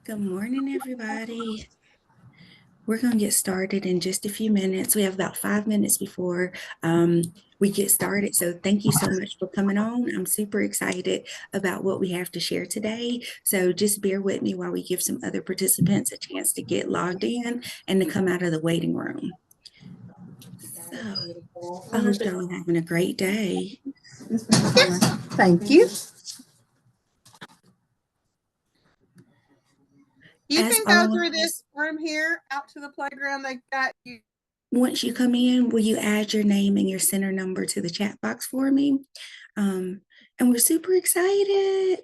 Good morning, everybody. We're going to get started in just a few minutes. We have about 5 minutes before we get started. So thank you so much for coming on. I'm super excited about what we have to share today. So just bear with me while we give some other participants a chance to get logged in and to come out of the waiting room. So I hope y'all are having a great day. Thank you. You As can go all, through this room here out to the playground. They got you. once you come in, will you add your name and your center number to the chat box for me? And we're super excited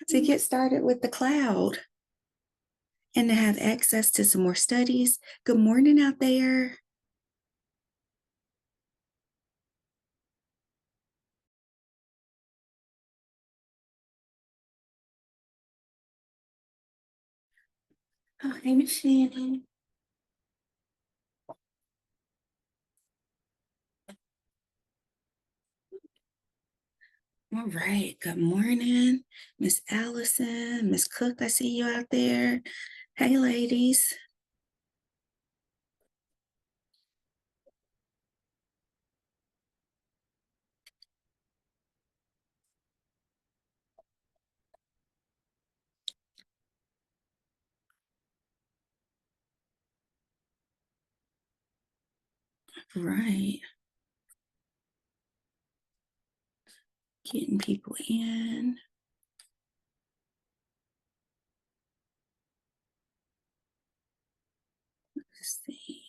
to get started with the cloud and to have access to some more studies. Good morning out there. Oh, hey, Miss Shannon. All right. Good morning, Miss Allison, Miss Cook. I see you out there. Hey, ladies. Right. Getting people in. Let's see.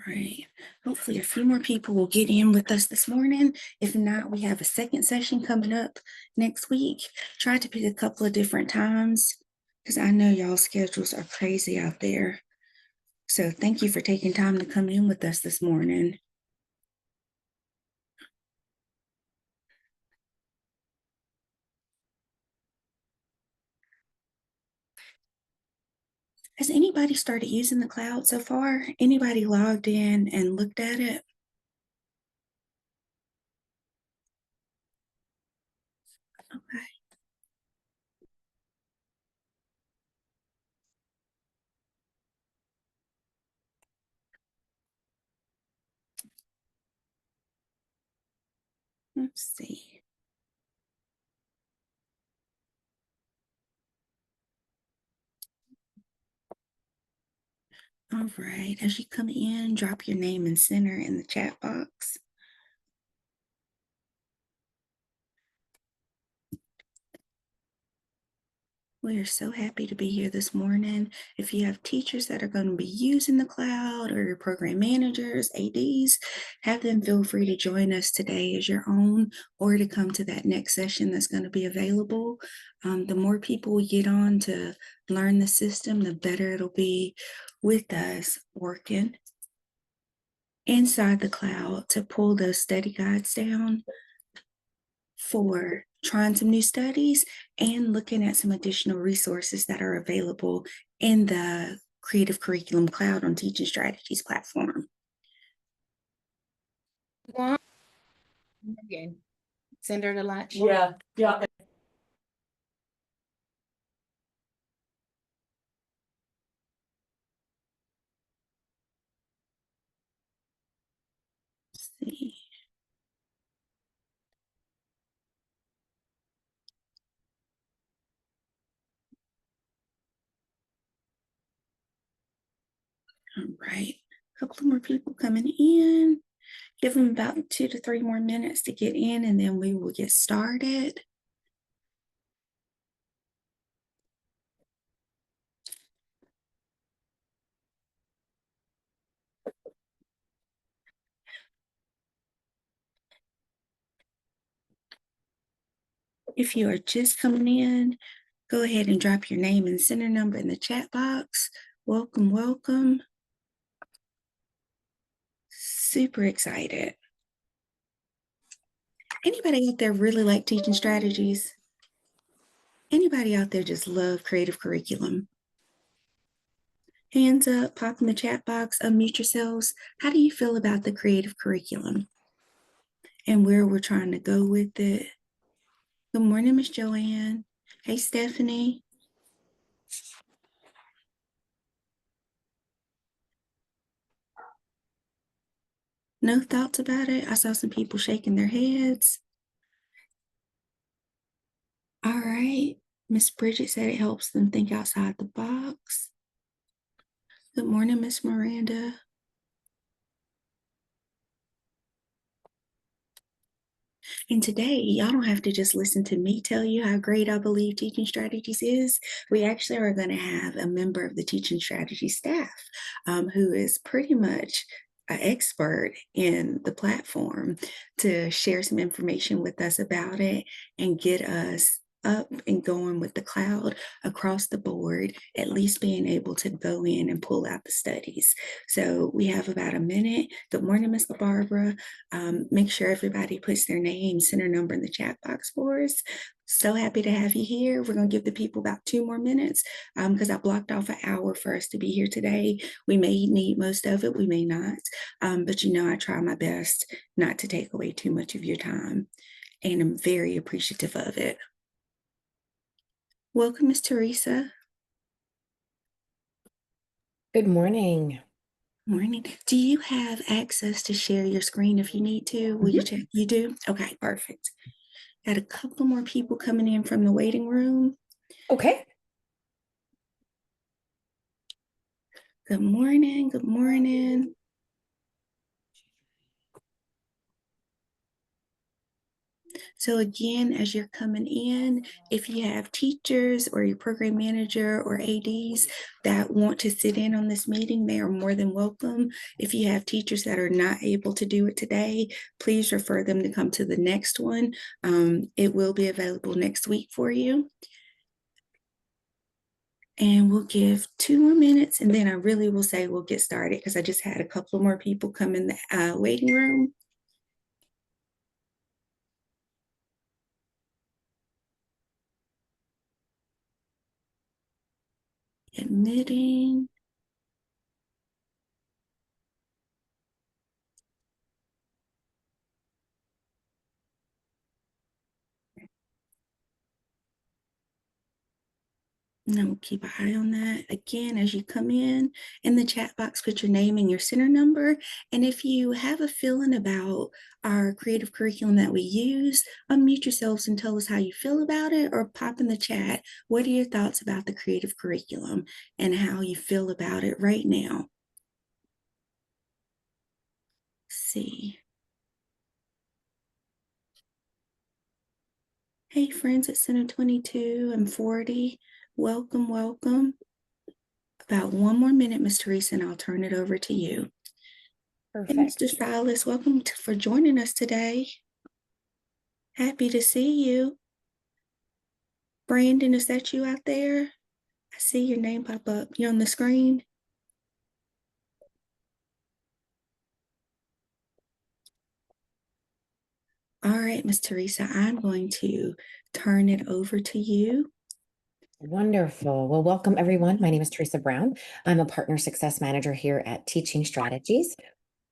Right. Hopefully, a few more people will get in with us this morning. If not, we have a second session coming up next week. Try to pick a couple of different times because I know y'all's schedules are crazy out there. So, thank you for taking time to come in with us this morning. Has anybody started using the cloud so far? Anybody logged in and looked at it? Okay. Let's see. All right. As you come in, drop your name and center in the chat box. We are so happy to be here this morning. If you have teachers that are going to be using the cloud or your program managers, ADs, have them feel free to join us today as your own or to come to that next session that's going to be available. The more people we get on to learn the system, the better it'll be with us working inside the cloud to pull those study guides down for trying some new studies and looking at some additional resources that are available in the Creative Curriculum Cloud on Teaching Strategies platform. Again. Send her to lunch. Yeah. Let's see. All right. A couple more people coming in. Give them about 2 to 3 more minutes to get in, and then we will get started. If you are just coming in, go ahead and drop your name and center number in the chat box. Welcome, welcome. Super excited. Anybody out there really like teaching strategies? Anybody out there just love creative curriculum? Hands up, pop in the chat box, unmute yourselves. How do you feel about the creative curriculum and where we're trying to go with it? Good morning, Miss Joanne. Hey, Stephanie. No thoughts about it? I saw some people shaking their heads. All right. Miss Bridget said it helps them think outside the box. Good morning, Miss Miranda. And today, y'all don't have to just listen to me tell you how great I believe teaching strategies is. We actually are going to have a member of the teaching strategy staff who is pretty much an expert in the platform to share some information with us about it and get us up and going with the cloud across the board, at least being able to go in and pull out the studies. So we have about a minute. Good morning, Miss Barbara. Make sure everybody puts their name, center number in the chat box for us. So happy to have you here. We're going to give the people about 2 more minutes because I blocked off an hour for us to be here today. We may need most of it, we may not. But I try my best not to take away too much of your time. And I'm very appreciative of it. Welcome, Miss Teresa. Good morning. Morning. Do you have access to share your screen if you need to? Will you check? You do? Okay, perfect. Got a couple more people coming in from the waiting room. Okay. Good morning. Good morning. So again, as you're coming in, if you have teachers or your program manager or ADs that want to sit in on this meeting, they are more than welcome. If you have teachers that are not able to do it today, please refer them to come to the next one. It will be available next week for you. And we'll give 2 more minutes, and then I really will say we'll get started because I just had a couple more people come in the waiting room. Admitting. And we'll keep an eye on that. Again, as you come in the chat box, put your name and your center number. And if you have a feeling about our creative curriculum that we use, unmute yourselves and tell us how you feel about it, or pop in the chat. What are your thoughts about the creative curriculum and how you feel about it right now? Let's see. Hey, friends at Center 22 and 40. Welcome, welcome. About 1 more minute, Miss Teresa, and I'll turn it over to you. Hey, Perfect. Mr. Silas, welcome for joining us today. Happy to see you. Brandon, is that you out there? I see your name pop up. You on the screen? All right, Miss Teresa, I'm going to turn it over to you. Wonderful. Well, welcome everyone. My name is Teresa Brown. I'm a partner success manager here at Teaching Strategies.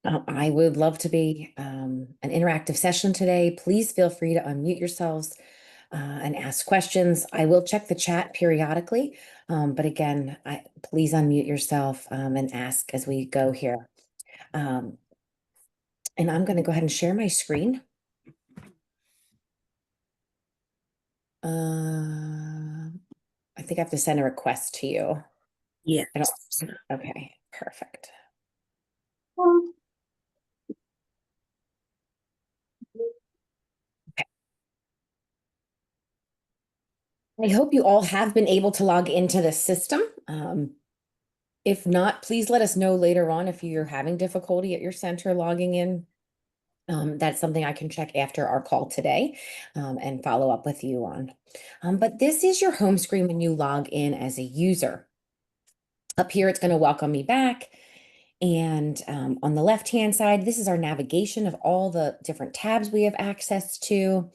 I would love to be an interactive session today. Please feel free to unmute yourselves and ask questions. I will check the chat periodically, but again, please unmute yourself and ask as we go here. And I'm going to go ahead and share my screen. I think I have to send a request to you. Yeah. Okay, perfect. I hope you all have been able to log into the system. If not, please let us know later on if you're having difficulty at your center logging in. That's something I can check after our call today and follow up with you on. But this is your home screen when you log in as a user. Up here, it's going to welcome me back. And on the left-hand side, this is our navigation of all the different tabs we have access to.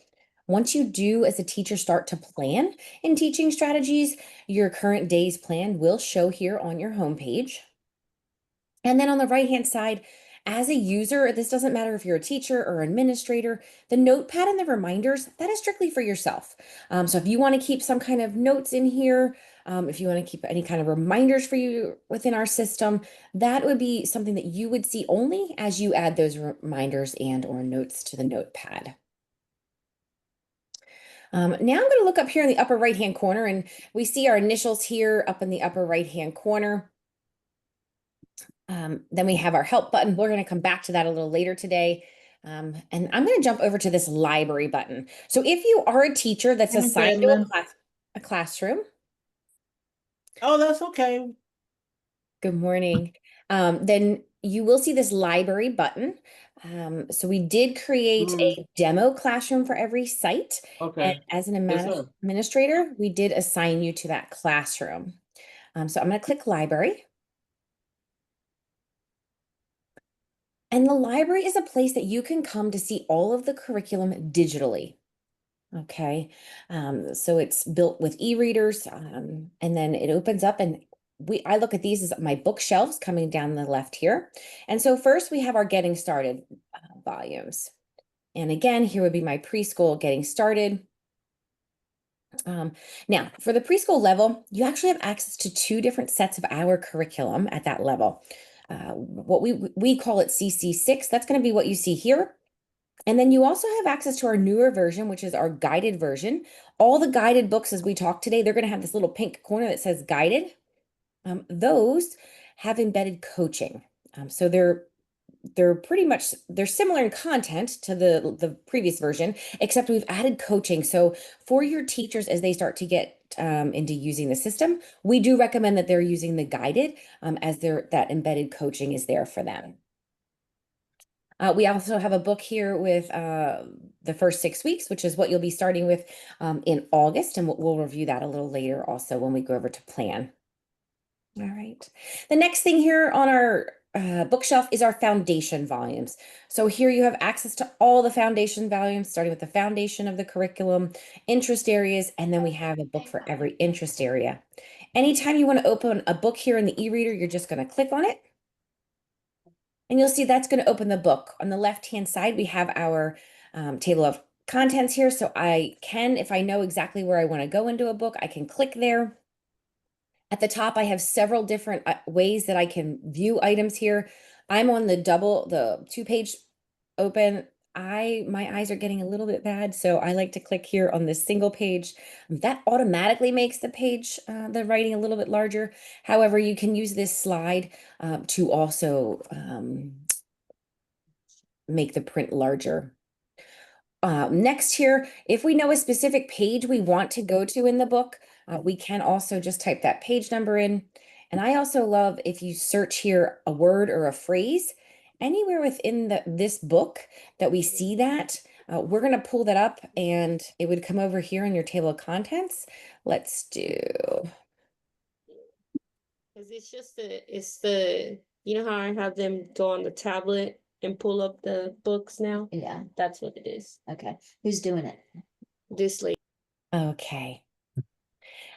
Once you do, as a teacher, start to plan in teaching strategies, your current day's plan will show here on your homepage. And then on the right-hand side, as a user, this doesn't matter if you're a teacher or administrator, the notepad and the reminders, that is strictly for yourself. So if you want to keep some kind of notes in here, if you want to keep any kind of reminders for you within our system, that would be something that you would see only as you add those reminders and or notes to the notepad. Now I'm going to look up here in the upper right-hand corner, and we see our initials here up in the upper right-hand corner. Then we have our help button. We're going to come back to that a little later today. And I'm going to jump over to this library button. So if you are a teacher that's assigned to a classroom. Oh, that's okay. Good morning. Then you will see this library button. So we did create a demo classroom for every site. Okay. And as an administrator, we did assign you to that classroom. So I'm going to click library. And the library is a place that you can come to see all of the curriculum digitally. Okay, so it's built with e-readers, and then it opens up, and I look at these as my bookshelves coming down the left here. And so first we have our getting started volumes. And again, here would be my preschool getting started. Now, for the preschool level, you actually have access to two different sets of our curriculum at that level. What we call it CC6. That's going to be what you see here. And then you also have access to our newer version, which is our guided version. All the guided books as we talk today, they're going to have this little pink corner that says guided. Those have embedded coaching. So they're pretty much, they're similar in content to the previous version, except we've added coaching. So for your teachers, as they start to get into using the system, we do recommend that they're using the guided as that embedded coaching is there for them. We also have a book here with the first 6 weeks, which is what you'll be starting with in August, and we'll review that a little later also when we go over to plan. All right. The next thing here on our bookshelf is our foundation volumes. So here you have access to all the foundation volumes, starting with the foundation of the curriculum, interest areas, and then we have a book for every interest area. Anytime you want to open a book here in the e-reader, you're just going to click on it. And you'll see that's going to open the book. On the left-hand side, we have our table of contents here. So I can, if I know exactly where I want to go into a book, I can click there. At the top, I have several different ways that I can view items here. I'm on the 2-page open. My eyes are getting a little bit bad, so I like to click here on this single page. That automatically makes the page, the writing a little bit larger. However, you can use this slide to also make the print larger. Next here, if we know a specific page we want to go to in the book, we can also just type that page number in. And I also love if you search here a word or a phrase, anywhere within this book that we see that, we're going to pull that up and it would come over here in your table of contents. Let's do. Because it's the, you know how I have them go on the tablet and pull up the books now? Yeah, That's what it is. okay. Who's doing it? This lady. Okay.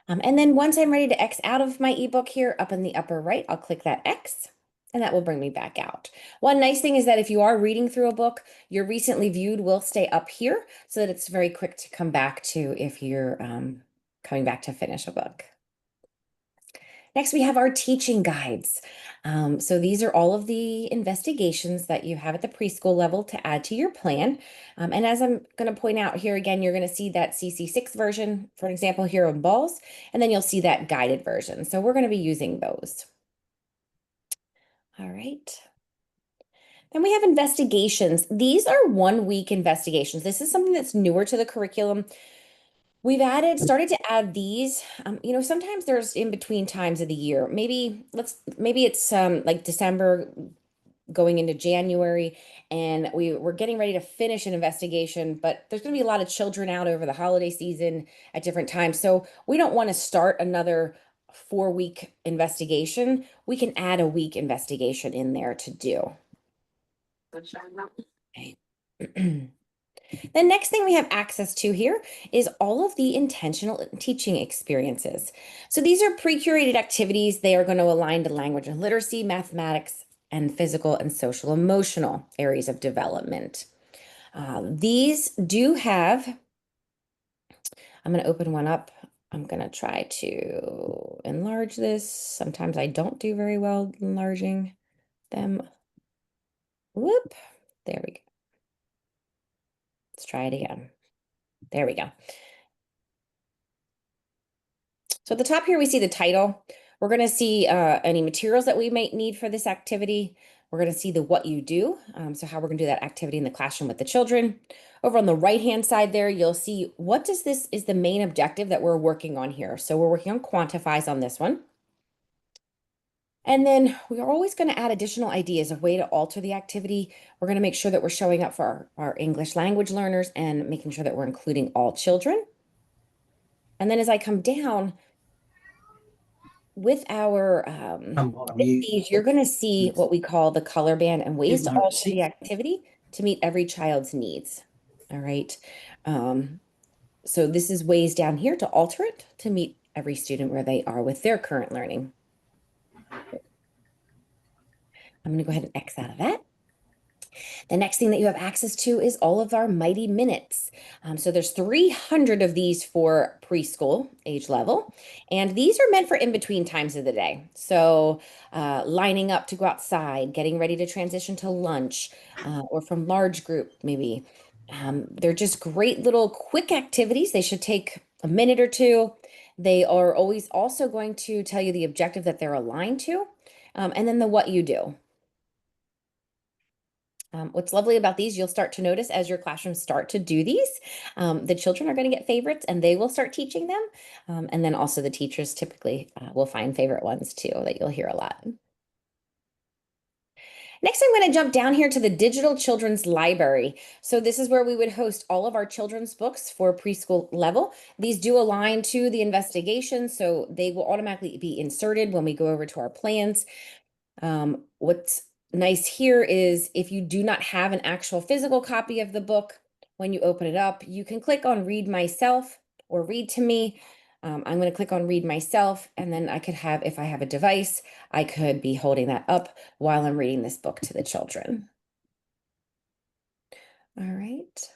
And then once I'm ready to X out of my ebook here, up in the upper right, I'll click that X, and that will bring me back out. One nice thing is that if you are reading through a book, your recently viewed will stay up here so that it's very quick to come back to if you're coming back to finish a book. Next, we have our teaching guides. So these are all of the investigations that you have at the preschool level to add to your plan. And as I'm going to point out here again, you're going to see that CC6 version, for example, here on balls, and then you'll see that guided version. So we're going to be using those. All right. Then we have investigations. These are 1-week investigations. This is something that's newer to the curriculum. We've started to add these. Sometimes there's in between times of the year. Maybe it's like December going into January, and we're getting ready to finish an investigation, but there's going to be a lot of children out over the holiday season at different times. So we don't want to start another 4-week investigation. We can add a week investigation in there to do. Okay. The next thing we have access to here is all of the intentional teaching experiences. So these are pre-curated activities. They are going to align to language and literacy, mathematics, and physical and social emotional areas of development. These do have, I'm going to open one up. I'm going to try to enlarge this. Sometimes I don't do very well enlarging them. Whoop, there we go. Let's try it again. There we go. So at the top here, we see the title. We're going to see any materials that we might need for this activity. We're going to see the what you do, so how we're going to do that activity in the classroom with the children. Over on the right-hand side there, you'll see what does this is the main objective that we're working on here. So we're working on quantifies on this one. And then we are always going to add additional ideas of way to alter the activity. We're going to make sure that we're showing up for our English language learners and making sure that we're including all children. And then as I come down, with our with these, you're going to see what we call the color band and ways to alter the activity to meet every child's needs. All right. So this is ways down here to alter it to meet every student where they are with their current learning. I'm going to go ahead and X out of that. The next thing that you have access to is all of our Mighty Minutes. So there's 300 of these for preschool age level, and these are meant for in between times of the day. So lining up to go outside, getting ready to transition to lunch, or from large group maybe. They're just great little quick activities. They should take a minute or two. They are always also going to tell you the objective that they're aligned to, and then the what you do. What's lovely about these, you'll start to notice as your classrooms start to do these, the children are going to get favorites and they will start teaching them. And then also the teachers typically will find favorite ones too that you'll hear a lot. Next, I'm going to jump down here to the Digital Children's Library. So this is where we would host all of our children's books for preschool level. These do align to the investigation, so they will automatically be inserted when we go over to our plans. What's nice here is if you do not have an actual physical copy of the book, when you open it up, you can click on Read Myself or Read to Me. I'm going to click on Read Myself, and then I could have, if I have a device, I could be holding that up while I'm reading this book to the children. All right.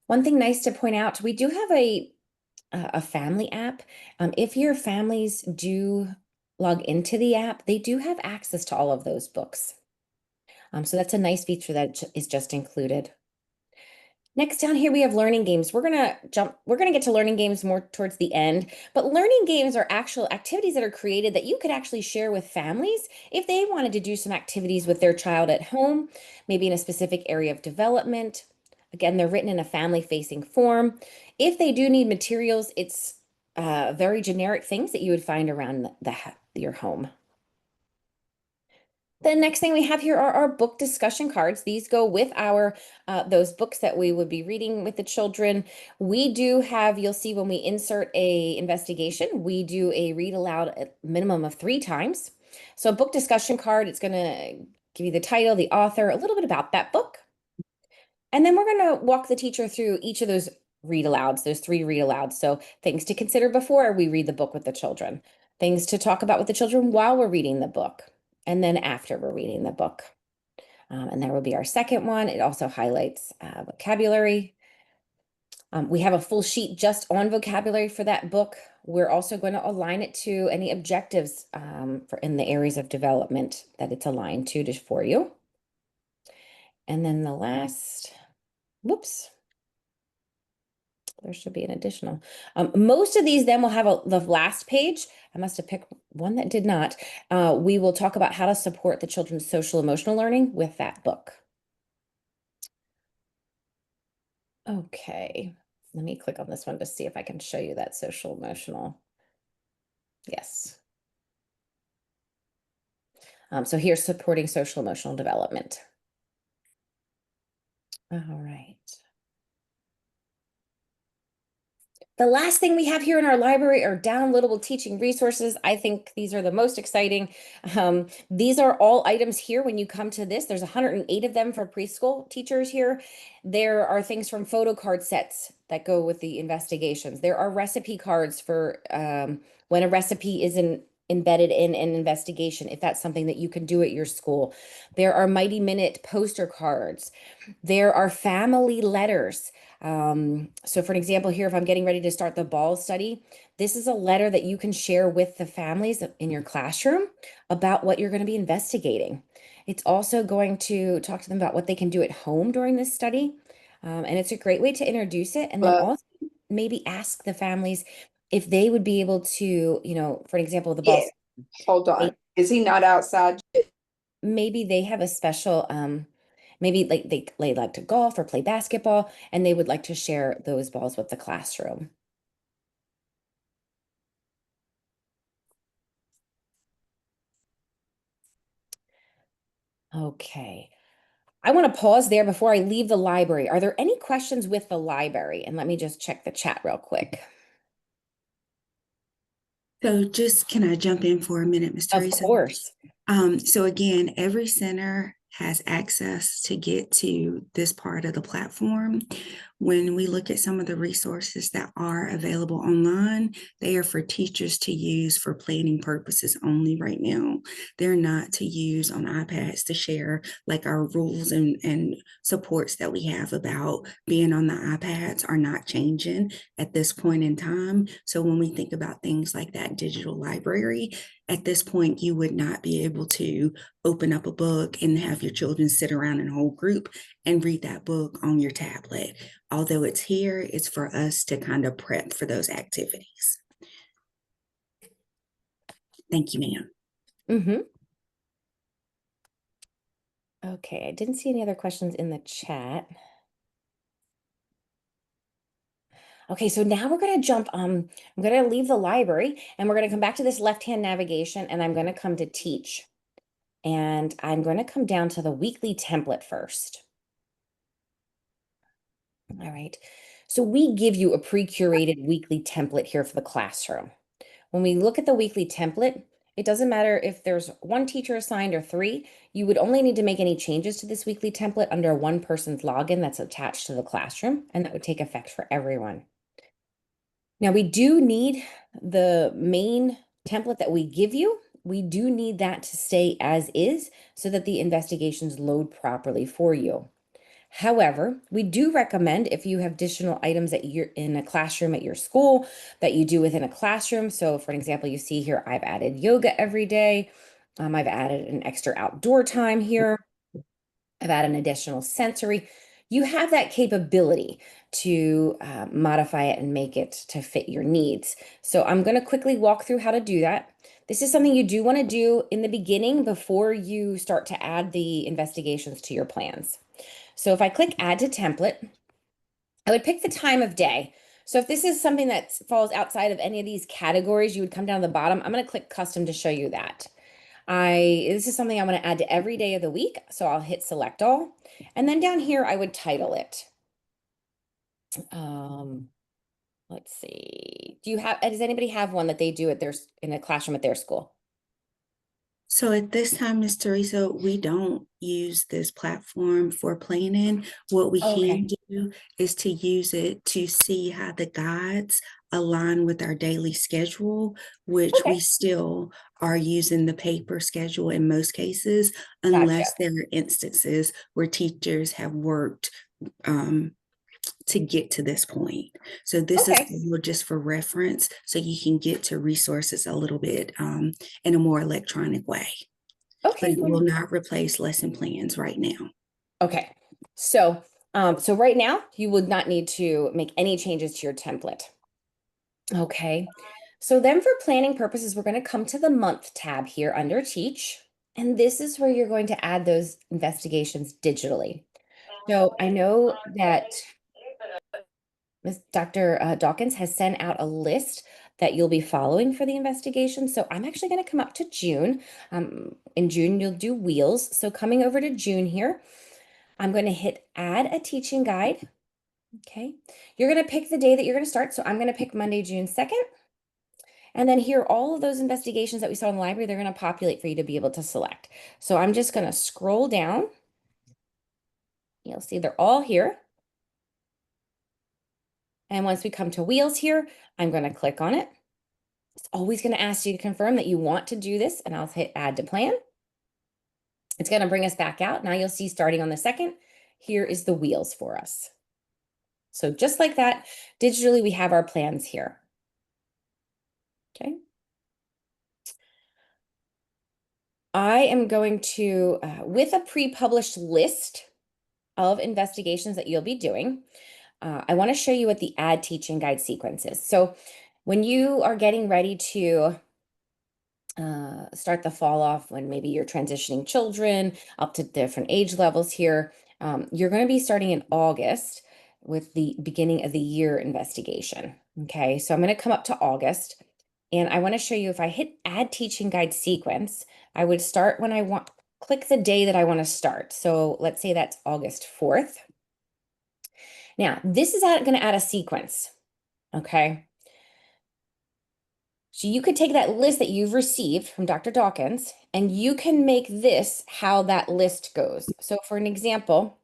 One thing nice to point out, we do have a family app. If your families do log into the app, they do have access to all of those books. So that's a nice feature that is just included. Next down here, we have learning games. We're gonna get to learning games more towards the end, but learning games are actual activities that are created that you could actually share with families if they wanted to do some activities with their child at home, maybe in a specific area of development. Again, they're written in a family-facing form. If they do need materials, it's very generic things that you would find around your home. The next thing we have here are our book discussion cards. These go with our those books that we would be reading with the children. We do have, you'll see when we insert a investigation, we do a read aloud a minimum of 3 times. So a book discussion card, it's going to give you the title, the author, a little bit about that book. And then we're going to walk the teacher through each of those read alouds, those 3 read alouds. So things to consider before we read the book with the children, things to talk about with the children while we're reading the book, and then after we're reading the book. And there will be our second one. It also highlights vocabulary. We have a full sheet just on vocabulary for that book. We're also going to align it to any objectives for in the areas of development that it's aligned to just for you. And then the last, whoops, there should be an additional. Most of these then will have the last page. I must have picked one that did not. We will talk about how to support the children's social emotional learning with that book. Okay, let me click on this one to see if I can show you that social emotional. Yes. So here's supporting social emotional development. All right. The last thing we have here in our library are downloadable teaching resources. I think these are the most exciting. These are all items here when you come to this. There's 108 of them for preschool teachers here. There are things from photo card sets that go with the investigations. There are recipe cards for when a recipe isn't embedded in an investigation, if that's something that you can do at your school. There are Mighty Minute poster cards. There are family letters. So for an example here, if I'm getting ready to start the ball study, this is a letter that you can share with the families in your classroom about what you're going to be investigating. It's also going to talk to them about what they can do at home during this study. And it's a great way to introduce it. And then also maybe ask the families if they would be able to, for an example, the ball, Yeah. Hold on. Is he not outside? maybe they have a special, maybe like they like to golf or play basketball, and they would like to share those balls with the classroom. Okay. I want to pause there before I leave the library. Are there any questions with the library? And let me just check the chat real quick. So just can I jump in for a minute, Ms. Of Teresa? course. So again, every center has access to get to this part of the platform. When we look at some of the resources that are available online, they are for teachers to use for planning purposes only right now. They're not to use on iPads to share, like our rules and supports that we have about being on the iPads are not changing at this point in time. So when we think about things like that digital library, at this point, you would not be able to open up a book and have your children sit around in a whole group and read that book on your tablet. Although it's here, it's for us to kind of prep for those activities. Thank you, ma'am. Mm-hmm. Okay, I didn't see any other questions in the chat. Okay, so now we're going to jump, I'm going to leave the library and we're going to come back to this left-hand navigation and I'm going to come to teach. And I'm going to come down to the weekly template first. All right, so we give you a pre-curated weekly template here for the classroom. When we look at the weekly template, it doesn't matter if there's one teacher assigned or three, you would only need to make any changes to this weekly template under one person's login that's attached to the classroom, and that would take effect for everyone. Now, we do need the main template that we give you. We do need that to stay as is so that the investigations load properly for you. However, we do recommend if you have additional items that you're in a classroom at your school that you do within a classroom. So for an example, you see here, I've added yoga every day. I've added an extra outdoor time here. I've added an additional sensory. You have that capability to modify it and make it to fit your needs. So I'm going to quickly walk through how to do that. This is something you do want to do in the beginning before you start to add the investigations to your plans. So if I click add to template, I would pick the time of day. So if this is something that falls outside of any of these categories, you would come down to the bottom. I'm going to click custom to show you that. This is something I want to add to every day of the week. So I'll hit select all. And then down here, I would title it. Let's see. Does anybody have one that they do in a classroom at their school? So at this time, Ms. Teresa, we don't use this platform for planning. What we can do is to use it to see how the guides align with our daily schedule, which we still are using the paper schedule in most cases, unless there are instances where teachers have worked to get to this point. So this is just for reference, so you can get to resources a little bit in a more electronic way. But it will not replace lesson plans right now. Okay, so right now you would not need to make any changes to your template. Okay, so then for planning purposes, we're going to come to the month tab here under teach, and this is where you're going to add those investigations digitally. So I know that Dr. Dawkins has sent out a list that you'll be following for the investigation. So I'm actually going to come up to June. In June, you'll do wheels. So coming over to June here, I'm going to hit add a teaching guide. Okay, you're going to pick the day that you're going to start. So I'm going to pick Monday, June 2nd. And then here, all of those investigations that we saw in the library, they're going to populate for you to be able to select. So I'm just going to scroll down. You'll see they're all here. And once we come to wheels here, I'm going to click on it. It's always going to ask you to confirm that you want to do this, and I'll hit add to plan. It's going to bring us back out. Now you'll see starting on the 2nd, here is the wheels for us. So just like that, digitally, we have our plans here. Okay. I am going to, with a pre-published list of investigations that you'll be doing, I want to show you what the add teaching guide sequence is. So when you are getting ready to start the fall off, when maybe you're transitioning children up to different age levels here, you're going to be starting in August with the beginning of the year investigation. Okay, so I'm going to come up to August, and I want to show you if I hit add teaching guide sequence, I would start when I want, click the day that I want to start. So let's say that's August 4th. Now, this is going to add a sequence. Okay. So you could take that list that you've received from Dr. Dawkins, and you can make this how that list goes. So for an example,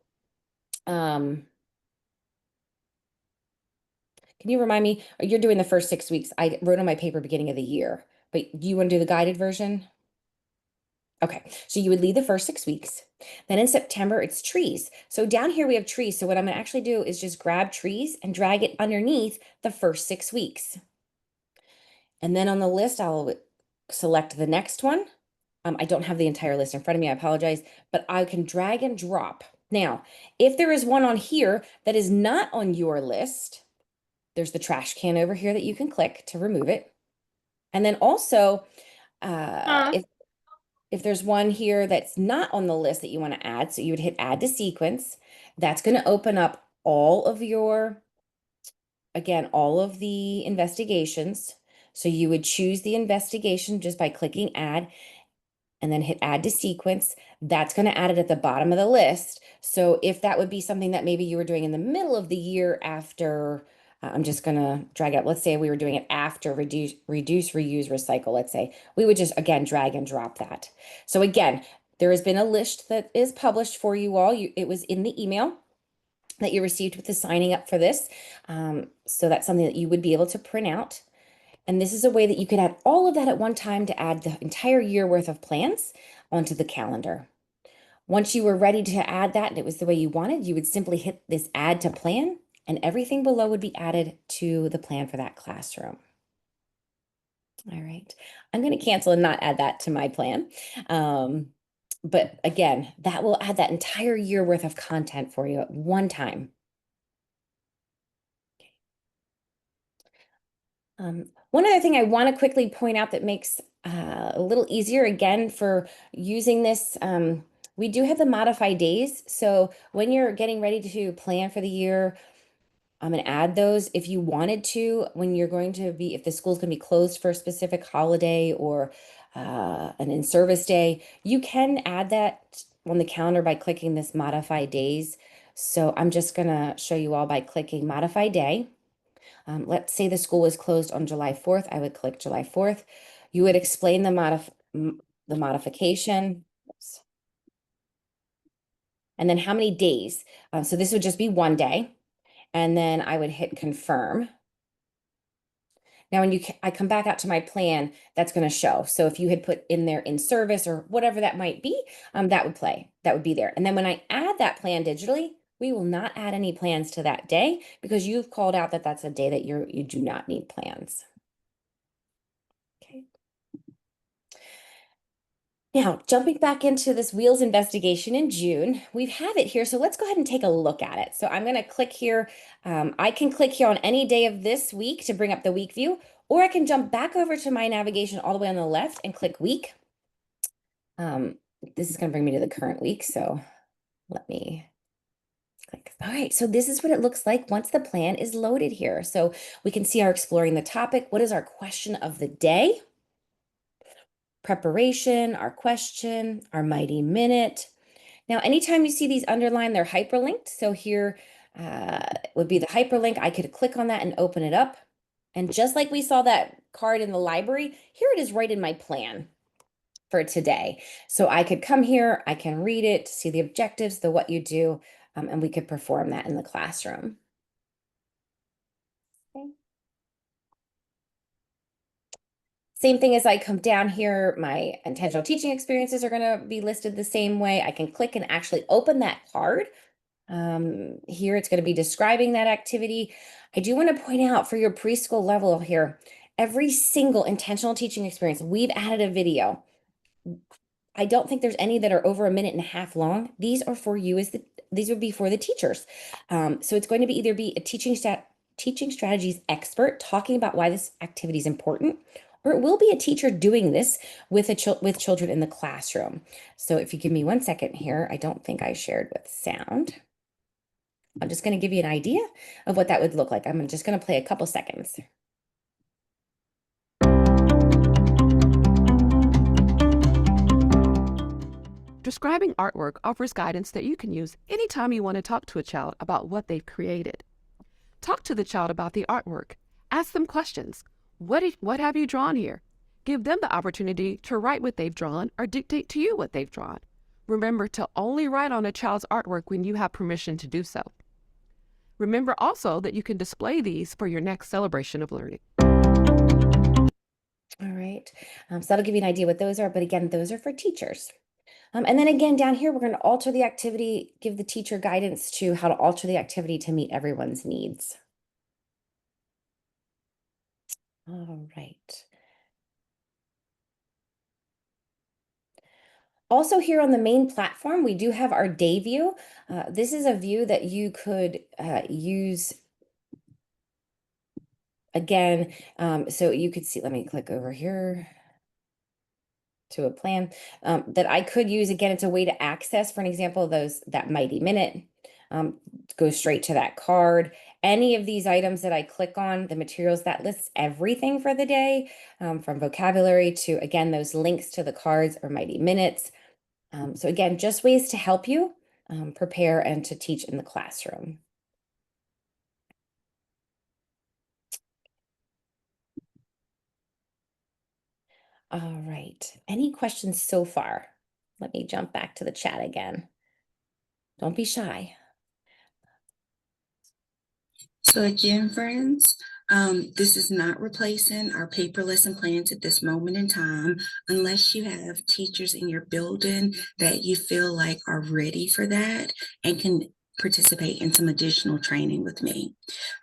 can you remind me, you're doing the first 6 weeks. I wrote on my paper beginning of the year, but do you want to do the guided version? Okay, so you would lead the first 6 weeks. Then in September, it's trees. So down here we have trees. So what I'm going to actually do is just grab trees and drag it underneath the first 6 weeks. And then on the list, I'll select the next one. I don't have the entire list in front of me, I apologize, but I can drag and drop. Now, if there is one on here that is not on your list, there's the trash can over here that you can click to remove it. And then also, if there's one here that's not on the list that you want to add, so you would hit add to sequence, that's going to open up all of your, again, all of the investigations. So you would choose the investigation just by clicking add and then hit add to sequence. That's going to add it at the bottom of the list. So if that would be something that maybe you were doing in the middle of the year after, I'm just going to drag out, let's say we were doing it after reduce, reuse, recycle, let's say, we would just, again, drag and drop that. So again, there has been a list that is published for you all. It was in the email that you received with the signing up for this. So that's something that you would be able to print out. And this is a way that you could add all of that at one time to add the entire year worth of plans onto the calendar. Once you were ready to add that and it was the way you wanted, you would simply hit this add to plan and everything below would be added to the plan for that classroom. All right, I'm going to cancel and not add that to my plan. But again, that will add that entire year worth of content for you at one time. One other thing I want to quickly point out that makes a little easier again for using this, we do have the modify days. So when you're getting ready to plan for the year, I'm going to add those if you wanted to, when you're going to be, if the school's going to be closed for a specific holiday or an in-service day, you can add that on the calendar by clicking this modify days. So I'm just going to show you all by clicking modify day. Let's say the school was closed on July 4th. I would click July 4th. You would explain the modification. Oops. And then how many days. So this would just be 1 day. And then I would hit confirm. Now, when I come back out to my plan, that's going to show. So if you had put in there in service or whatever that might be, that would play. That would be there. And then when I add that plan digitally, we will not add any plans to that day because you've called out that that's a day that you do not need plans. Okay. Now, jumping back into this wheels investigation in June, we have it here. So let's go ahead and take a look at it. So I'm going to click here. I can click here on any day of this week to bring up the week view, or I can jump back over to my navigation all the way on the left and click week. This is going to bring me to the current week. So let me click. All right. So this is what it looks like once the plan is loaded here. So we can see our exploring the topic. What is our question of the day? Preparation, our question, our mighty minute. Now, anytime you see these underlined, they're hyperlinked. So here would be the hyperlink. I could click on that and open it up. And just like we saw that card in the library, here it is right in my plan for today. So I could come here, I can read it, see the objectives, the what you do, and we could perform that in the classroom. Okay. Same thing as I come down here, my intentional teaching experiences are going to be listed the same way. I can click and actually open that card. Here it's going to be describing that activity. I do want to point out for your preschool level here, every single intentional teaching experience, we've added a video. I don't think there's any that are over a minute and a half long. These are for you these would be for the teachers. So it's going to be either be a teaching strategies expert talking about why this activity is important, or it will be a teacher doing this with with children in the classroom. So if you give me 1 second here, I don't think I shared with sound. I'm just going to give you an idea of what that would look like. I'm just going to play a couple seconds. Describing artwork offers guidance that you can use anytime you want to talk to a child about what they've created. Talk to the child about the artwork. Ask them questions. What have you drawn here? Give them the opportunity to write what they've drawn or dictate to you what they've drawn. Remember to only write on a child's artwork when you have permission to do so. Remember also that you can display these for your next celebration of learning. All right. So that'll give you an idea what those are. But again, those are for teachers. And then again, down here, we're going to alter the activity, give the teacher guidance to how to alter the activity to meet everyone's needs. All right. Also here on the main platform, we do have our day view. This is a view that you could use again. So you could see, let me click over here to a plan that I could use. Again, it's a way to access, for an example, that Mighty Minute, go straight to that card. Any of these items that I click on, the materials, that lists everything for the day, from vocabulary to, again, those links to the cards or Mighty Minutes. So again, just ways to help you prepare and to teach in the classroom. All right. Any questions so far? Let me jump back to the chat again. Don't be shy. So again, friends, this is not replacing our paper lesson plans at this moment in time, unless you have teachers in your building that you feel like are ready for that and can participate in some additional training with me.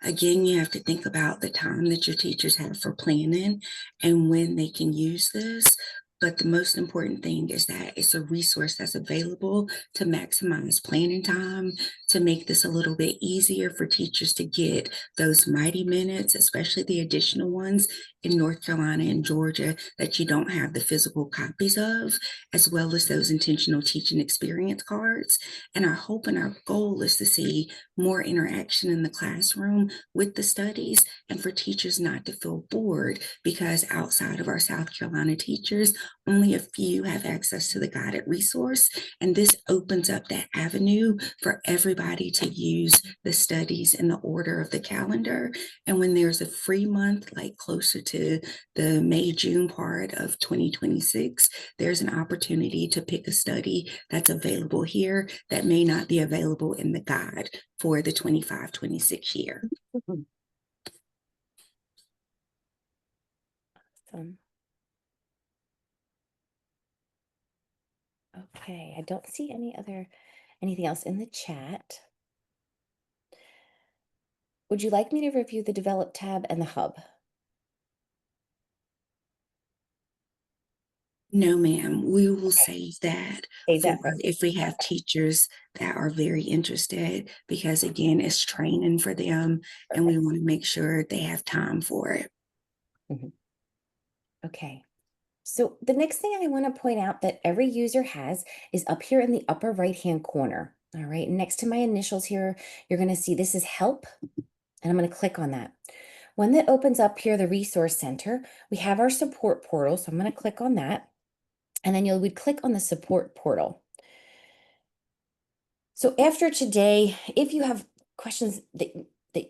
Again, you have to think about the time that your teachers have for planning and when they can use this. But the most important thing is that it's a resource that's available to maximize planning time, to make this a little bit easier for teachers to get those Mighty Minutes, especially the additional ones in North Carolina and Georgia that you don't have the physical copies of, as well as those intentional teaching experience cards. And our hope and our goal is to see more interaction in the classroom with the studies, and for teachers not to feel bored, because outside of our South Carolina teachers, only a few have access to the guided resource. And this opens up that avenue for everybody to use the studies in the order of the calendar. And when there's a free month, like closer to the May, June part of 2026, there's an opportunity to pick a study that's available here that may not be available in the guide for the 25-26 year. Awesome. Okay, I don't see anything else in the chat. Would you like me to review the Develop tab and the Hub? No, ma'am, we will save that Save that for if we have teachers that are very interested, because again, it's training for them and we want to make sure they have time for it. Okay. So the next thing I want to point out that every user has is up here in the upper right-hand corner. All right, next to my initials here, you're going to see this is help, and I'm going to click on that. When that opens up here, the Resource Center, we have our support portal. So I'm going to click on that, and then would click on the support portal. So after today, if you have questions that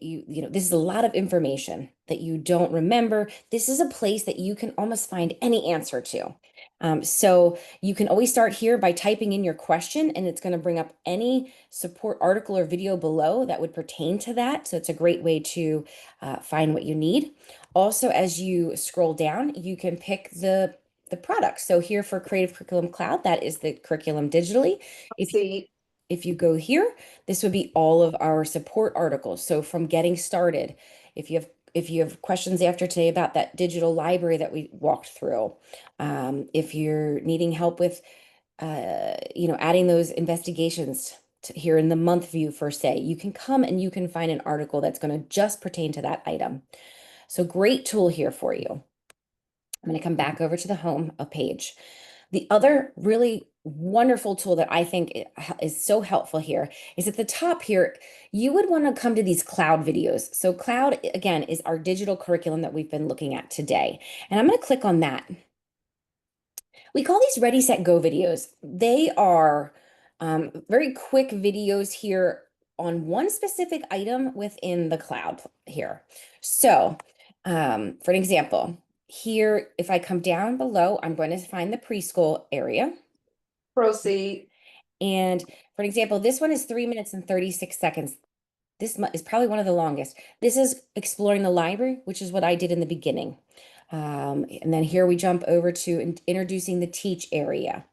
you know, this is a lot of information that you don't remember. This is a place that you can almost find any answer to. So you can always start here by typing in your question, and it's going to bring up any support article or video below that would pertain to that. So it's a great way to find what you need. Also, as you scroll down, you can pick the product. So here for Creative Curriculum Cloud, that is the curriculum digitally. If you go here, this would be all of our support articles. So from getting started, if you have questions after today about that digital library that we walked through, if you're needing help with, adding those investigations here in the month view for say, you can come and you can find an article that's going to just pertain to that item. So great tool here for you. I'm going to come back over to the home page. The other really wonderful tool that I think is so helpful here is at the top here, you would want to come to these cloud videos. So cloud, again, is our digital curriculum that we've been looking at today. And I'm going to click on that. We call these Ready, Set, Go videos. They are very quick videos here on one specific item within the cloud here. So for an example, here, if I come down below, I'm going to find the preschool area. Proceed. And for an example, this one is 3 minutes and 36 seconds. This is probably one of the longest. This is exploring the library, which is what I did in the beginning. And then here we jump over to introducing the teach area,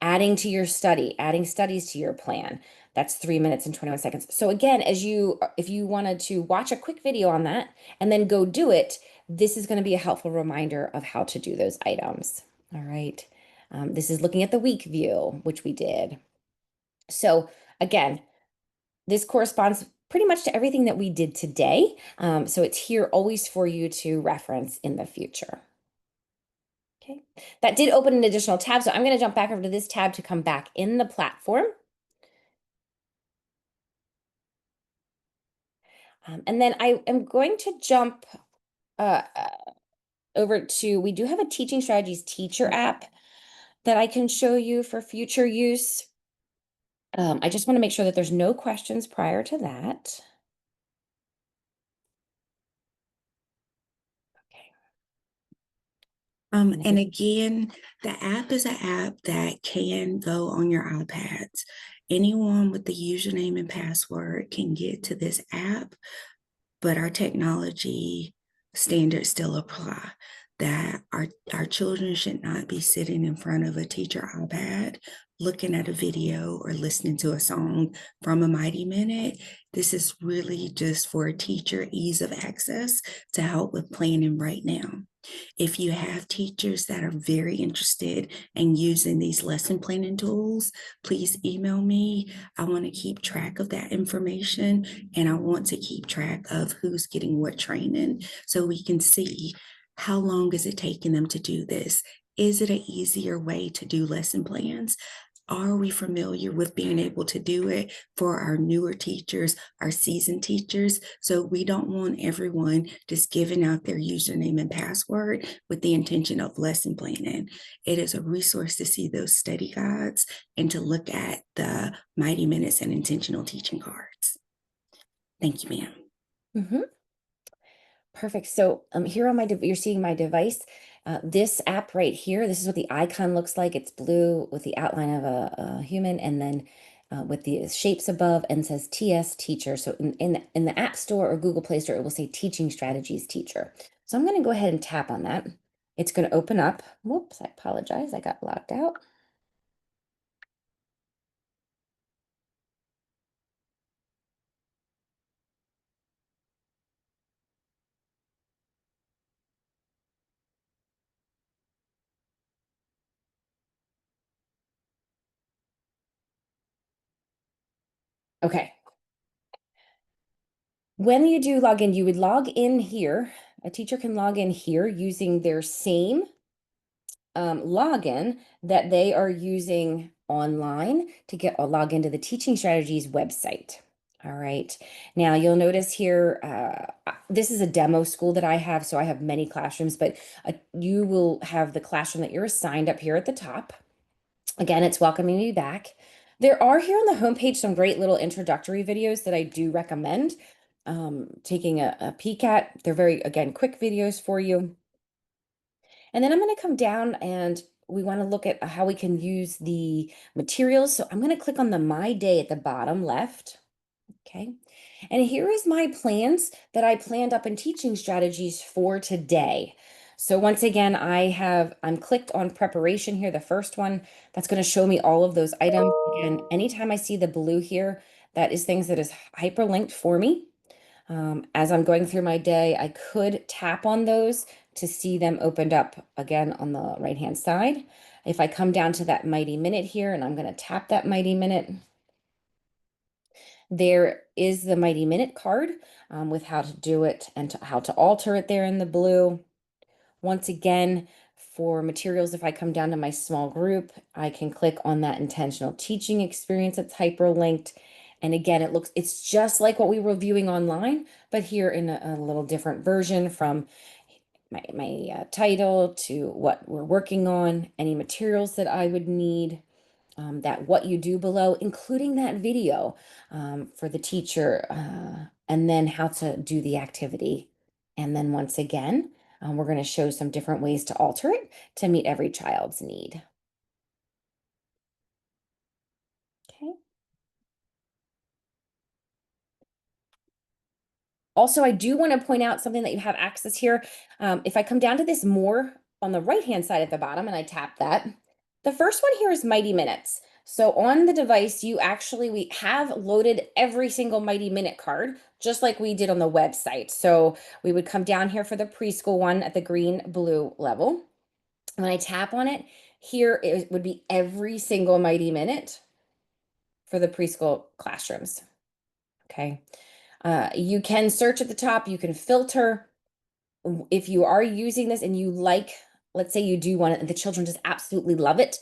adding to your study, adding studies to your plan. That's 3 minutes and 21 seconds. So again, if you wanted to watch a quick video on that and then go do it, this is going to be a helpful reminder of how to do those items. All right. This is looking at the week view, which we did. So again, this corresponds pretty much to everything that we did today. So it's here always for you to reference in the future. Okay, that did open an additional tab. So I'm going to jump back over to this tab to come back in the platform. And then I am going to jump over to, we do have a Teaching Strategies teacher app that I can show you for future use. I just want to make sure that there's no questions prior to that. And again, the app is an app that can go on your iPads. Anyone with the username and password can get to this app, but our technology standards still apply that our children should not be sitting in front of a teacher iPad looking at a video or listening to a song from a Mighty Minute. This is really just for a teacher ease of access to help with planning right now. If you have teachers that are very interested in using these lesson planning tools, please email me. I want to keep track of that information, and I want to keep track of who's getting what training so we can see how long is it taking them to do this. Is it an easier way to do lesson plans? Are we familiar with being able to do it for our newer teachers, our seasoned teachers? So we don't want everyone just giving out their username and password with the intention of lesson planning. It is a resource to see those study guides and to look at the Mighty Minutes and intentional teaching cards. Thank you, ma'am. Mm-hmm. Perfect. So here on you're seeing my device. This app right here, this is what the icon looks like. It's blue with the outline of a human, and then with the shapes above, and says TS Teacher. So in the App Store or Google Play Store, it will say Teaching Strategies Teacher. So I'm going to go ahead and tap on that. It's going to open up. Whoops, I apologize. I got locked out. Okay. When you do log in, you would log in here. A teacher can log in here using their same login that they are using online to log into the Teaching Strategies website. All right. Now you'll notice here, this is a demo school that I have, so I have many classrooms, but you will have the classroom that you're assigned up here at the top. Again, it's welcoming you back. There are here on the homepage some great little introductory videos that I do recommend taking a peek at. They're very, again, quick videos for you. And then I'm going to come down and we want to look at how we can use the materials. So I'm going to click on the My Day at the bottom left. Okay. And here is my plans that I planned up in teaching strategies for today. So once again, I'm clicked on preparation here, the first one. That's going to show me all of those items. Again, anytime I see the blue here, that is things that is hyperlinked for me. As I'm going through my day, I could tap on those to see them opened up again on the right-hand side. If I come down to that Mighty Minute here, and I'm going to tap that Mighty Minute, there is the Mighty Minute card with how to do it and how to alter it there in the blue. Once again, for materials, if I come down to my small group, I can click on that intentional teaching experience that's hyperlinked. And again, it's just like what we were viewing online, but here in a little different version, from my title to what we're working on, any materials that I would need, that what you do below, including that video for the teacher, and then how to do the activity. And then once again, we're going to show some different ways to alter it to meet every child's need. Okay. Also, I do want to point out something that you have access here. If I come down to this more on the right-hand side at the bottom and I tap that, the first one here is Mighty Minutes. So on the device, we have loaded every single Mighty Minute card, just like we did on the website. So we would come down here for the preschool one at the green, blue level. When I tap on it, here it would be every single Mighty Minute for the preschool classrooms. Okay. You can search at the top, you can filter. If you are using this and you like, let's say you do want it, and the children just absolutely love it,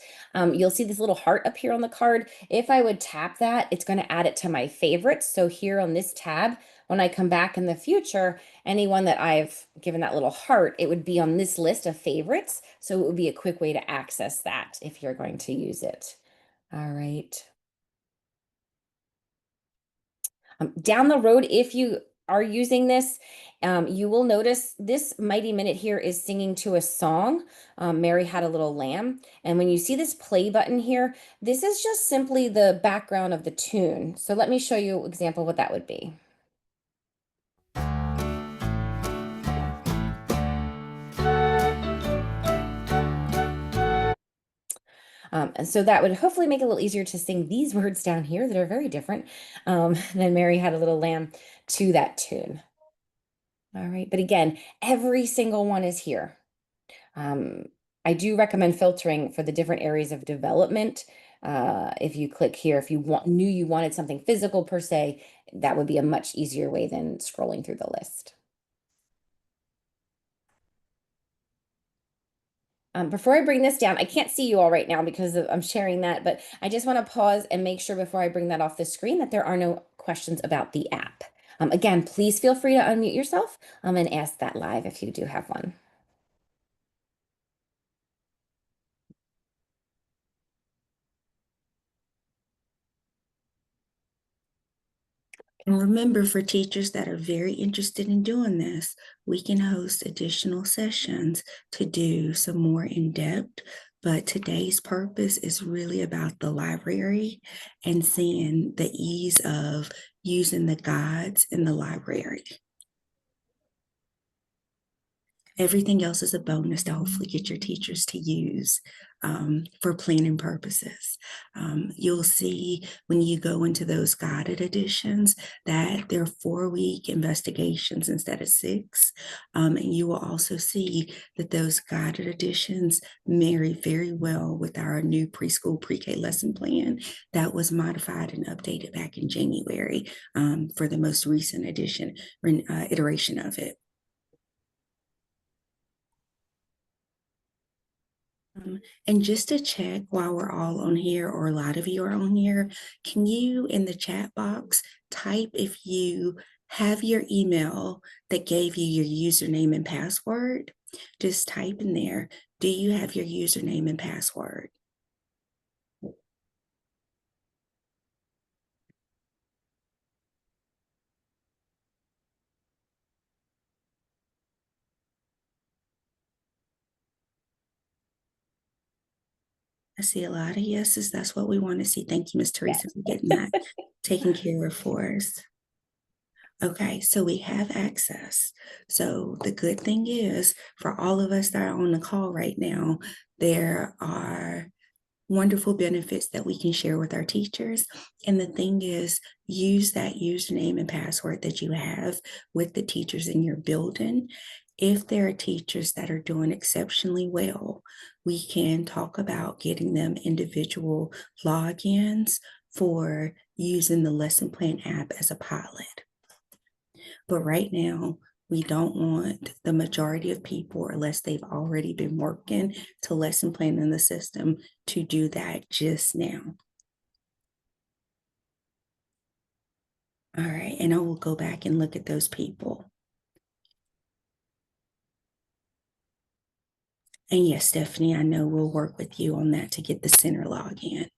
you'll see this little heart up here on the card. If I would tap that, it's going to add it to my favorites. So here on this tab, when I come back in the future, anyone that I've given that little heart, it would be on this list of favorites. So it would be a quick way to access that if you're going to use it. All right. Down the road, if you are using this, you will notice this Mighty Minute here is singing to a song, Mary Had a Little Lamb. And when you see this play button here, this is just simply the background of the tune. So let me show you an example of what that would be. And so that would hopefully make it a little easier to sing these words down here that are very different than Mary Had a Little Lamb to that tune. All right, but again, every single one is here. I do recommend filtering for the different areas of development. If you click here, if you knew you wanted something physical per se, that would be a much easier way than scrolling through the list. Before I bring this down, I can't see you all right now because I'm sharing that, but I just want to pause and make sure before I bring that off the screen that there are no questions about the app. Again, please feel free to unmute yourself and ask that live if you do have one. And remember, for teachers that are very interested in doing this, we can host additional sessions to do some more in-depth. But today's purpose is really about the library and seeing the ease of using the guides in the library. Everything else is a bonus to hopefully get your teachers to use for planning purposes. You'll see when you go into those guided editions that they're 4-week investigations instead of 6. And you will also see that those guided editions marry very well with our new preschool pre-K lesson plan that was modified and updated back in January for the most recent edition or iteration of it. And just to check while we're all on here, or a lot of you are on here, can you in the chat box type if you have your email that gave you your username and password? Just type in there, do you have your username and password? I see a lot of yeses. That's what we want to see. Thank you, Miss Teresa, Yes. for getting that taken care of for us. Okay, so we have access. So the good thing is for all of us that are on the call right now, there are wonderful benefits that we can share with our teachers. And the thing is, use that username and password that you have with the teachers in your building. If there are teachers that are doing exceptionally well, we can talk about getting them individual logins for using the lesson plan app as a pilot. But right now, we don't want the majority of people, unless they've already been working to lesson plan in the system, to do that just now. All right, and I will go back and look at those people. And yes, Stephanie, I know we'll work with you on that to get the center login.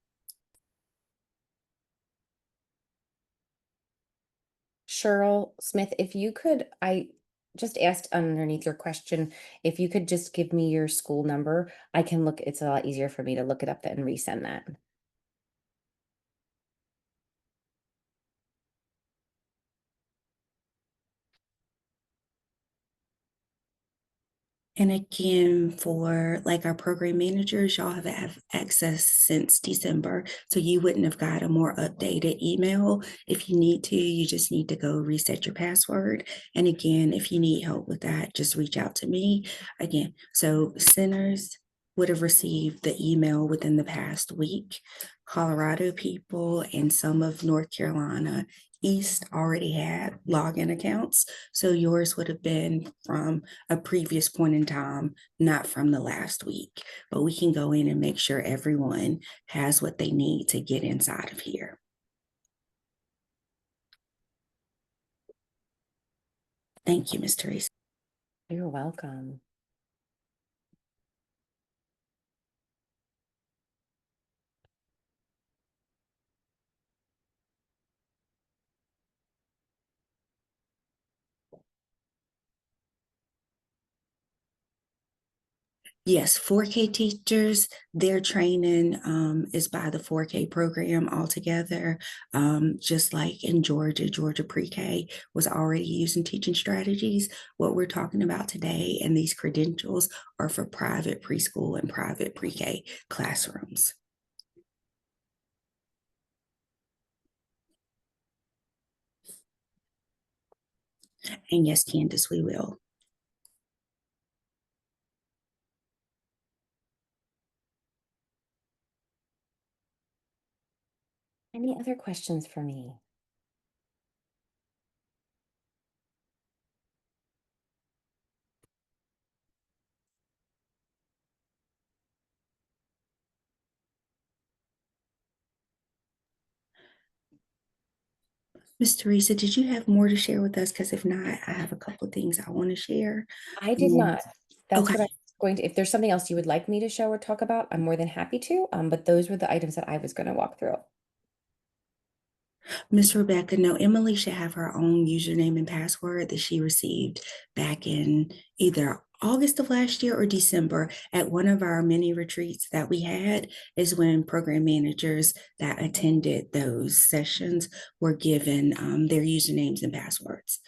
Cheryl Smith, if you could, I just asked underneath your question, if you could just give me your school number, I can look, it's a lot easier for me to look it up and resend that. And again, for like our program managers, y'all have access since December. So you wouldn't have got a more updated email. If you need to, you just need to go reset your password. And again, if you need help with that, just reach out to me. Again, so centers would have received the email within the past week. Colorado people and some of North Carolina East already had login accounts. So yours would have been from a previous point in time, not from the last week. But we can go in and make sure everyone has what they need to get inside of here. Thank you, Ms. Teresa. You're welcome. Yes, 4K teachers, their training is by the 4K program altogether. Just like in Georgia, Georgia Pre-K was already using teaching strategies. What we're talking about today and these credentials are for private preschool and private pre-K classrooms. And yes, Candace, we will. Any other questions for me? Ms. Teresa, did you have more to share with us? Because if not, I have a couple of things I want to share. I did not. That's Okay. what I was going to, if there's something else you would like me to show or talk about, I'm more than happy to. But those were the items that I was going to walk through. Miss Rebecca, no, Emily should have her own username and password that she received back in either August of last year or December at one of our mini retreats that we had is when program managers that attended those sessions were given their usernames and passwords.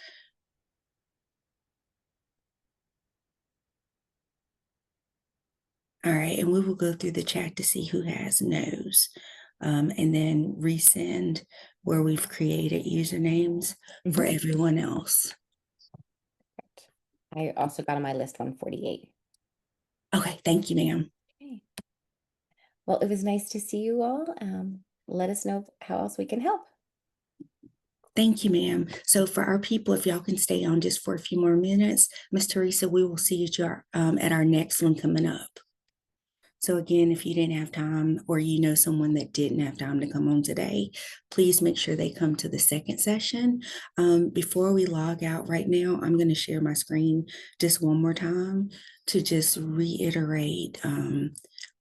All right, and we will go through the chat to see who has no's. And then resend where we've created usernames for everyone else. I also got on my list 148. Okay, thank you, ma'am. Okay. Well, it was nice to see you all. Let us know how else we can help. Thank you, ma'am. So for our people, if y'all can stay on just for a few more minutes, Miss Teresa, we will see you at our next one coming up. So again, if you didn't have time or you know someone that didn't have time to come on today, please make sure they come to the second session. Before we log out right now, I'm going to share my screen just one more time to just reiterate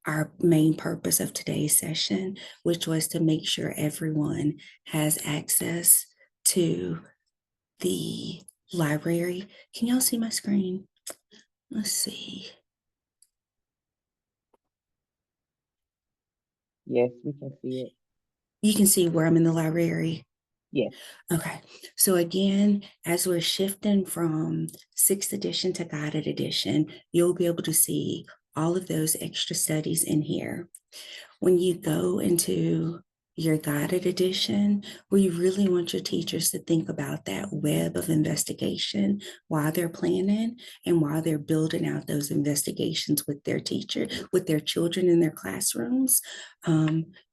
our main purpose of today's session, which was to make sure everyone has access to the library. Can y'all see my screen? Let's see. Yes, we can see it. You can see where I'm in the library. Yes. Okay, so again, as we're shifting from 6th edition to guided edition, you'll be able to see all of those extra studies in here. When you go into your guided edition, we really want your teachers to think about that web of investigation while they're planning and while they're building out those investigations with their teacher, with their children in their classrooms.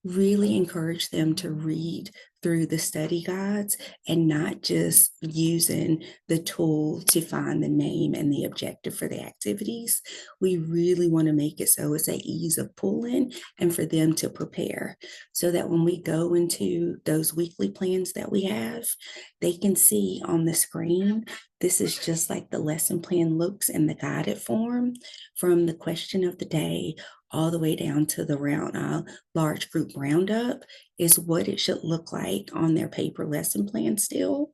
Really encourage them to read through the study guides and not just using the tool to find the name and the objective for the activities. We really want to make it so it's an ease of pulling and for them to prepare so that when we go into those weekly plans that we have, they can see on the screen, this is just like the lesson plan looks in the guided form, from the question of the day all the way down to the large group roundup is what it should look like on their paper lesson plan still.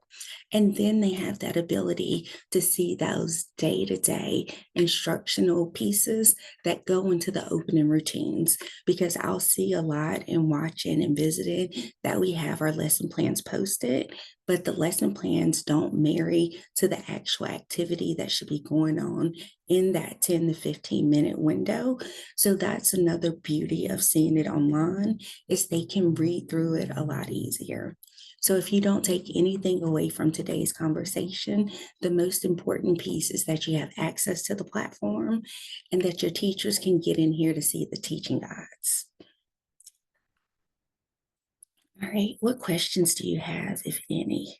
And then they have that ability to see those day-to-day instructional pieces that go into the opening routines, because I'll see a lot in watching and visiting that we have our lesson plans posted, but the lesson plans don't marry to the actual activity that should be going on in that 10 to 15 minute window. So that's another beauty of seeing it online, is they can read through it a lot easier. So if you don't take anything away from today's conversation, the most important piece is that you have access to the platform and that your teachers can get in here to see the teaching guides. All right, what questions do you have, if any?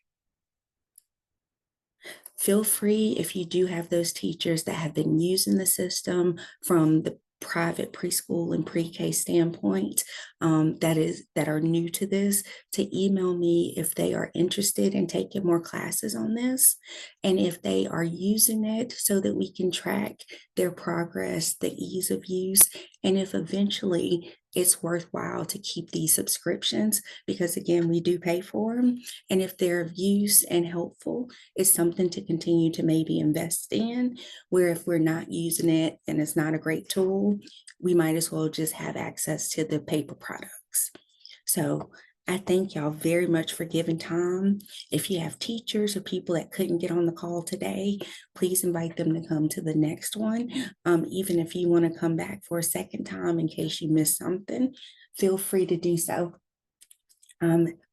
Feel free, if you do have those teachers that have been using the system from the private preschool and pre-K standpoint, that are new to this, to email me if they are interested in taking more classes on this, and if they are using it so that we can track their progress, the ease of use, and if eventually it's worthwhile to keep these subscriptions, because again, we do pay for them. And if they're of use and helpful, it's something to continue to maybe invest in, where if we're not using it and it's not a great tool, we might as well just have access to the paper products. So I thank y'all very much for giving time. If you have teachers or people that couldn't get on the call today, please invite them to come to the next one. Even if you want to come back for a second time in case you missed something, feel free to do so.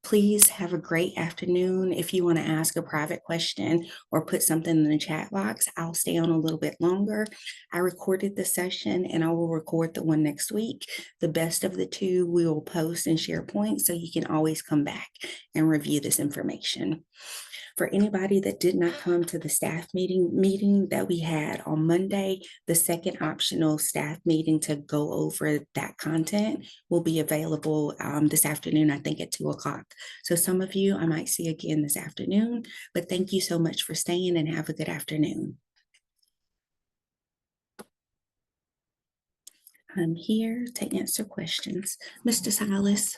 Please have a great afternoon. If you want to ask a private question or put something in the chat box, I'll stay on a little bit longer. I recorded the session and I will record the one next week. The best of the two we will post in SharePoint, so you can always come back and review this information. For anybody that did not come to the staff meeting that we had on Monday, the second optional staff meeting to go over that content will be available this afternoon, I think at 2:00. So some of you I might see again this afternoon, but thank you so much for staying and have a good afternoon. I'm here to answer questions. Mr. Silas.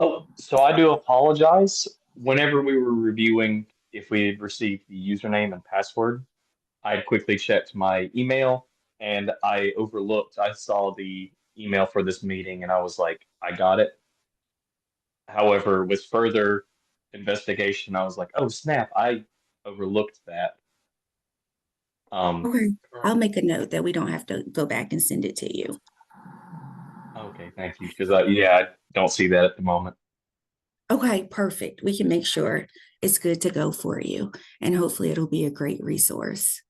Oh, so I do apologize. Whenever we were reviewing if we had received the username and password, I had quickly checked my email and I overlooked. I saw the email for this meeting and I was like, I got it. However, with further investigation, I was like, oh snap, I overlooked that. Okay, I'll make a note that we don't have to go back and send it to you. Okay, thank you. Because yeah, I don't see that at the moment. Okay, perfect. We can make sure it's good to go for you, and hopefully it'll be a great resource.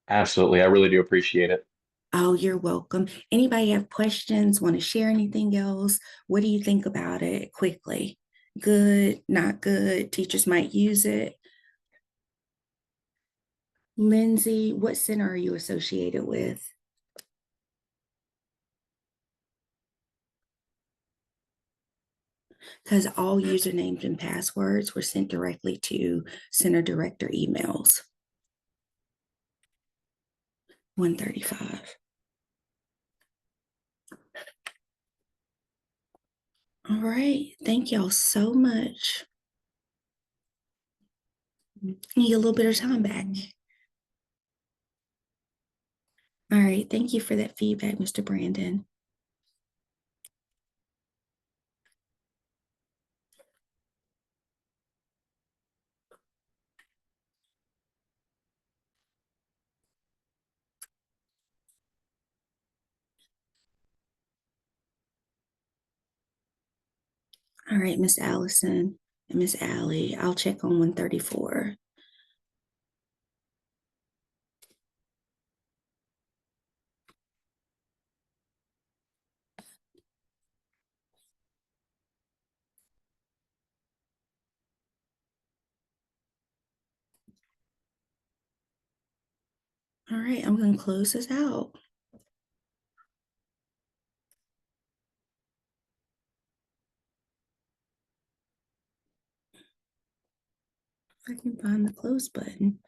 Absolutely, I really do appreciate it. Oh, you're welcome. Anybody have questions, want to share anything else? What do you think about it quickly? Good, not good? Teachers might use it. Lindsay, what center are you associated with? Because all usernames and passwords were sent directly to center director emails. 135. All right, thank y'all so much. Need a little bit of time back. All right, thank you for that feedback, Mr. Brandon. All right, Miss Allison and Miss Allie, I'll check on 134. All right, I'm going to close this out. If I can find the close button.